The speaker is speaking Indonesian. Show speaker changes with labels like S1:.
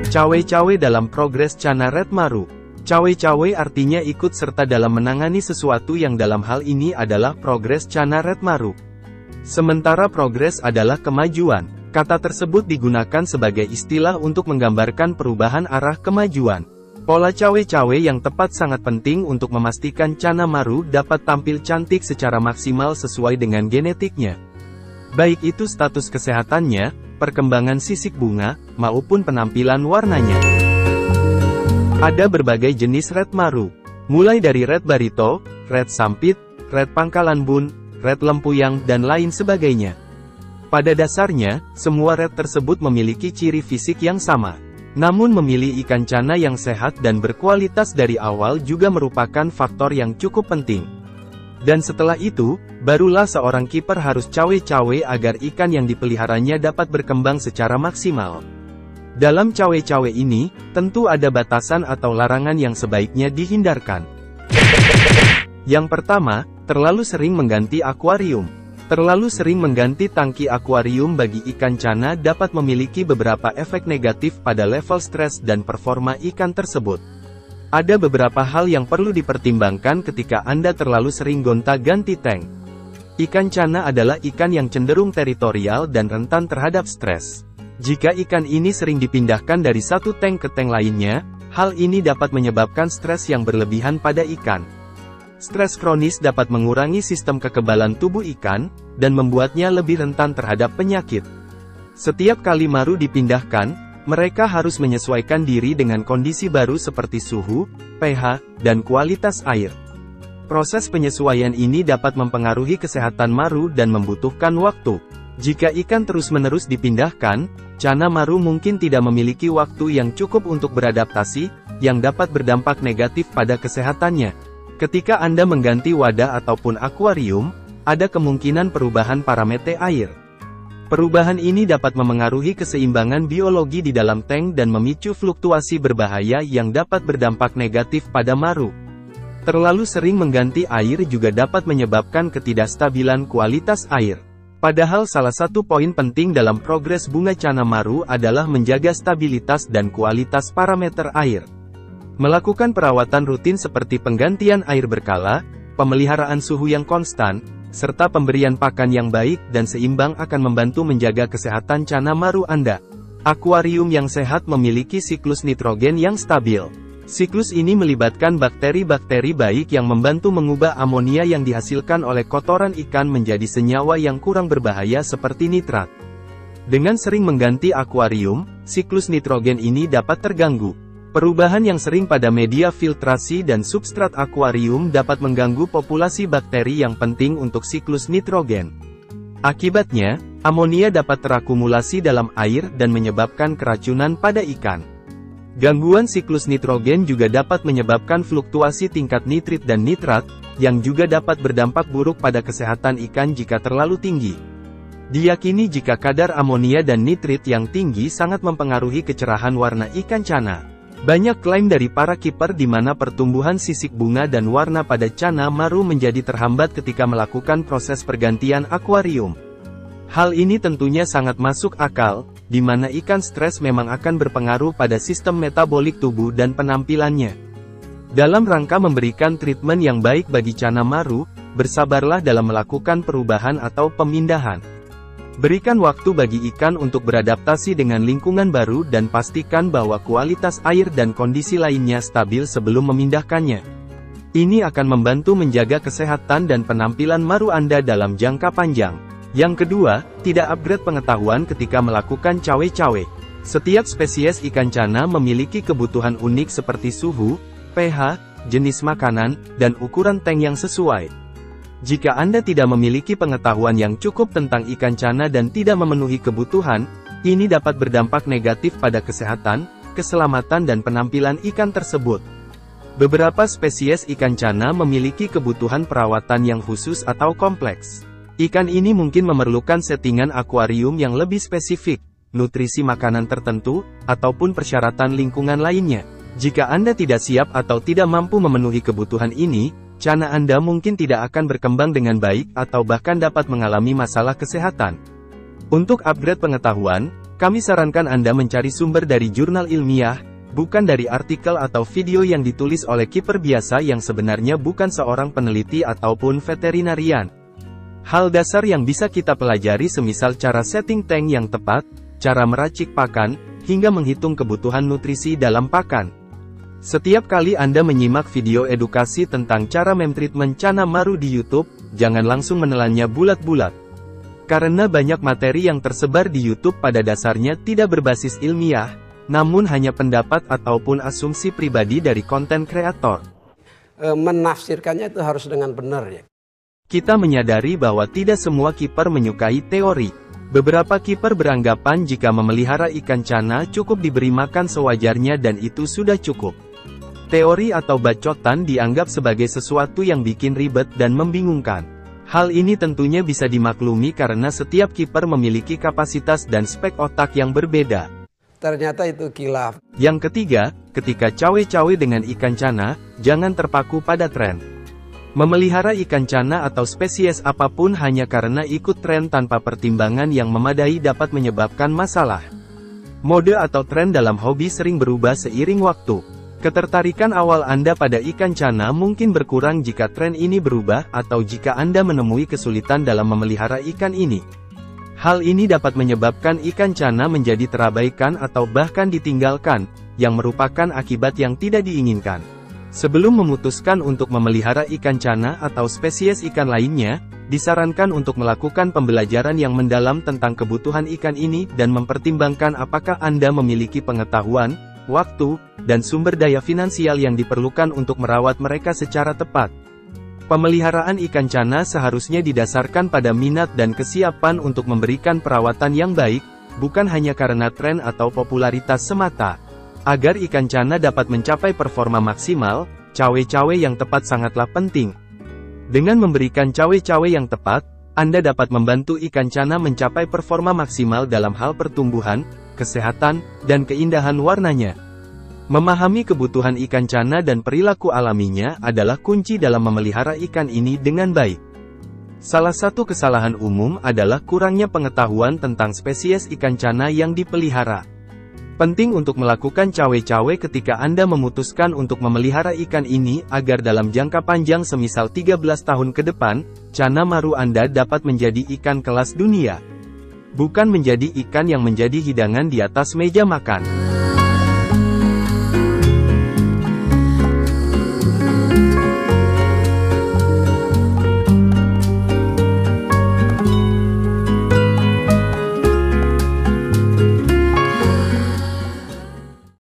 S1: Cawe-cawe dalam progres Cana Red Maru. Cawe-cawe artinya ikut serta dalam menangani sesuatu yang dalam hal ini adalah progres Cana Red Maru. Sementara progres adalah kemajuan. Kata tersebut digunakan sebagai istilah untuk menggambarkan perubahan arah kemajuan. Pola cawe-cawe yang tepat sangat penting untuk memastikan Cana Maru dapat tampil cantik secara maksimal sesuai dengan genetiknya. Baik itu status kesehatannya, perkembangan sisik bunga, maupun penampilan warnanya. Ada berbagai jenis red maru, mulai dari red barito, red sampit, red pangkalan bun, red lempuyang dan lain sebagainya. Pada dasarnya, semua red tersebut memiliki ciri fisik yang sama. Namun memilih ikan cana yang sehat dan berkualitas dari awal juga merupakan faktor yang cukup penting. Dan setelah itu, barulah seorang kiper harus cawe-cawe agar ikan yang dipeliharanya dapat berkembang secara maksimal. Dalam cawe-cawe ini, tentu ada batasan atau larangan yang sebaiknya dihindarkan. Yang pertama, terlalu sering mengganti akuarium. Terlalu sering mengganti tangki akuarium bagi ikan cana dapat memiliki beberapa efek negatif pada level stres dan performa ikan tersebut. Ada beberapa hal yang perlu dipertimbangkan ketika Anda terlalu sering gonta-ganti tank. Ikan cana adalah ikan yang cenderung teritorial dan rentan terhadap stres. Jika ikan ini sering dipindahkan dari satu tank ke tank lainnya, hal ini dapat menyebabkan stres yang berlebihan pada ikan. Stres kronis dapat mengurangi sistem kekebalan tubuh ikan, dan membuatnya lebih rentan terhadap penyakit. Setiap kali maru dipindahkan, mereka harus menyesuaikan diri dengan kondisi baru seperti suhu, pH, dan kualitas air. Proses penyesuaian ini dapat mempengaruhi kesehatan maru dan membutuhkan waktu. Jika ikan terus-menerus dipindahkan, cana maru mungkin tidak memiliki waktu yang cukup untuk beradaptasi, yang dapat berdampak negatif pada kesehatannya. Ketika Anda mengganti wadah ataupun akuarium, ada kemungkinan perubahan parameter air. Perubahan ini dapat memengaruhi keseimbangan biologi di dalam tank dan memicu fluktuasi berbahaya yang dapat berdampak negatif pada maru. Terlalu sering mengganti air juga dapat menyebabkan ketidakstabilan kualitas air. Padahal salah satu poin penting dalam progres bunga cana maru adalah menjaga stabilitas dan kualitas parameter air. Melakukan perawatan rutin seperti penggantian air berkala, pemeliharaan suhu yang konstan, serta pemberian pakan yang baik dan seimbang akan membantu menjaga kesehatan cana maru Anda. Akuarium yang sehat memiliki siklus nitrogen yang stabil. Siklus ini melibatkan bakteri-bakteri baik yang membantu mengubah amonia yang dihasilkan oleh kotoran ikan menjadi senyawa yang kurang berbahaya seperti nitrat. Dengan sering mengganti akuarium, siklus nitrogen ini dapat terganggu. Perubahan yang sering pada media filtrasi dan substrat akuarium dapat mengganggu populasi bakteri yang penting untuk siklus nitrogen. Akibatnya, amonia dapat terakumulasi dalam air dan menyebabkan keracunan pada ikan. Gangguan siklus nitrogen juga dapat menyebabkan fluktuasi tingkat nitrit dan nitrat, yang juga dapat berdampak buruk pada kesehatan ikan jika terlalu tinggi. Diyakini jika kadar amonia dan nitrit yang tinggi sangat mempengaruhi kecerahan warna ikan cana. Banyak klaim dari para kiper di mana pertumbuhan sisik bunga dan warna pada cana maru menjadi terhambat ketika melakukan proses pergantian akuarium. Hal ini tentunya sangat masuk akal, di mana ikan stres memang akan berpengaruh pada sistem metabolik tubuh dan penampilannya. Dalam rangka memberikan treatment yang baik bagi cana maru, bersabarlah dalam melakukan perubahan atau pemindahan. Berikan waktu bagi ikan untuk beradaptasi dengan lingkungan baru dan pastikan bahwa kualitas air dan kondisi lainnya stabil sebelum memindahkannya. Ini akan membantu menjaga kesehatan dan penampilan maru Anda dalam jangka panjang. Yang kedua, tidak upgrade pengetahuan ketika melakukan cawe-cawe. Setiap spesies ikan cana memiliki kebutuhan unik seperti suhu, pH, jenis makanan, dan ukuran tank yang sesuai. Jika Anda tidak memiliki pengetahuan yang cukup tentang ikan cana dan tidak memenuhi kebutuhan, ini dapat berdampak negatif pada kesehatan, keselamatan dan penampilan ikan tersebut. Beberapa spesies ikan cana memiliki kebutuhan perawatan yang khusus atau kompleks. Ikan ini mungkin memerlukan settingan akuarium yang lebih spesifik, nutrisi makanan tertentu, ataupun persyaratan lingkungan lainnya. Jika Anda tidak siap atau tidak mampu memenuhi kebutuhan ini, cana Anda mungkin tidak akan berkembang dengan baik atau bahkan dapat mengalami masalah kesehatan. Untuk upgrade pengetahuan, Kami sarankan Anda mencari sumber dari jurnal ilmiah, bukan dari artikel atau video yang ditulis oleh kiper biasa yang sebenarnya bukan seorang peneliti ataupun veterinarian. Hal dasar yang bisa kita pelajari semisal cara setting tank yang tepat, cara meracik pakan, hingga menghitung kebutuhan nutrisi dalam pakan. Setiap kali Anda menyimak video edukasi tentang cara mentreatment cana maru di YouTube, jangan langsung menelannya bulat-bulat. Karena banyak materi yang tersebar di YouTube pada dasarnya tidak berbasis ilmiah, namun hanya pendapat ataupun asumsi pribadi dari konten kreator.
S2: Menafsirkannya itu harus dengan benar ya.
S1: Kita menyadari bahwa tidak semua kiper menyukai teori. Beberapa kiper beranggapan jika memelihara ikan cana cukup diberi makan sewajarnya dan itu sudah cukup. Teori atau bacotan dianggap sebagai sesuatu yang bikin ribet dan membingungkan. Hal ini tentunya bisa dimaklumi karena setiap kiper memiliki kapasitas dan spek otak yang berbeda.
S2: Ternyata itu kilaf.
S1: Yang ketiga, ketika cawe-cawe dengan ikan cana, jangan terpaku pada tren. Memelihara ikan cana atau spesies apapun hanya karena ikut tren tanpa pertimbangan yang memadai dapat menyebabkan masalah. Mode atau tren dalam hobi sering berubah seiring waktu. Ketertarikan awal Anda pada ikan cana mungkin berkurang jika tren ini berubah atau jika Anda menemui kesulitan dalam memelihara ikan ini. Hal ini dapat menyebabkan ikan cana menjadi terabaikan atau bahkan ditinggalkan, yang merupakan akibat yang tidak diinginkan. Sebelum memutuskan untuk memelihara ikan cana atau spesies ikan lainnya, disarankan untuk melakukan pembelajaran yang mendalam tentang kebutuhan ikan ini dan mempertimbangkan apakah Anda memiliki pengetahuan, waktu, dan sumber daya finansial yang diperlukan untuk merawat mereka secara tepat. Pemeliharaan ikan cana seharusnya didasarkan pada minat dan kesiapan untuk memberikan perawatan yang baik, bukan hanya karena tren atau popularitas semata. Agar ikan cana dapat mencapai performa maksimal, cawe-cawe yang tepat sangatlah penting. Dengan memberikan cawe-cawe yang tepat, Anda dapat membantu ikan cana mencapai performa maksimal dalam hal pertumbuhan, kesehatan, dan keindahan warnanya. Memahami kebutuhan ikan cana dan perilaku alaminya adalah kunci dalam memelihara ikan ini dengan baik. Salah satu kesalahan umum adalah kurangnya pengetahuan tentang spesies ikan cana yang dipelihara. Penting untuk melakukan cawe-cawe ketika Anda memutuskan untuk memelihara ikan ini agar dalam jangka panjang semisal 13 tahun ke depan, cana maru Anda dapat menjadi ikan kelas dunia. Bukan menjadi ikan yang menjadi hidangan di atas meja makan.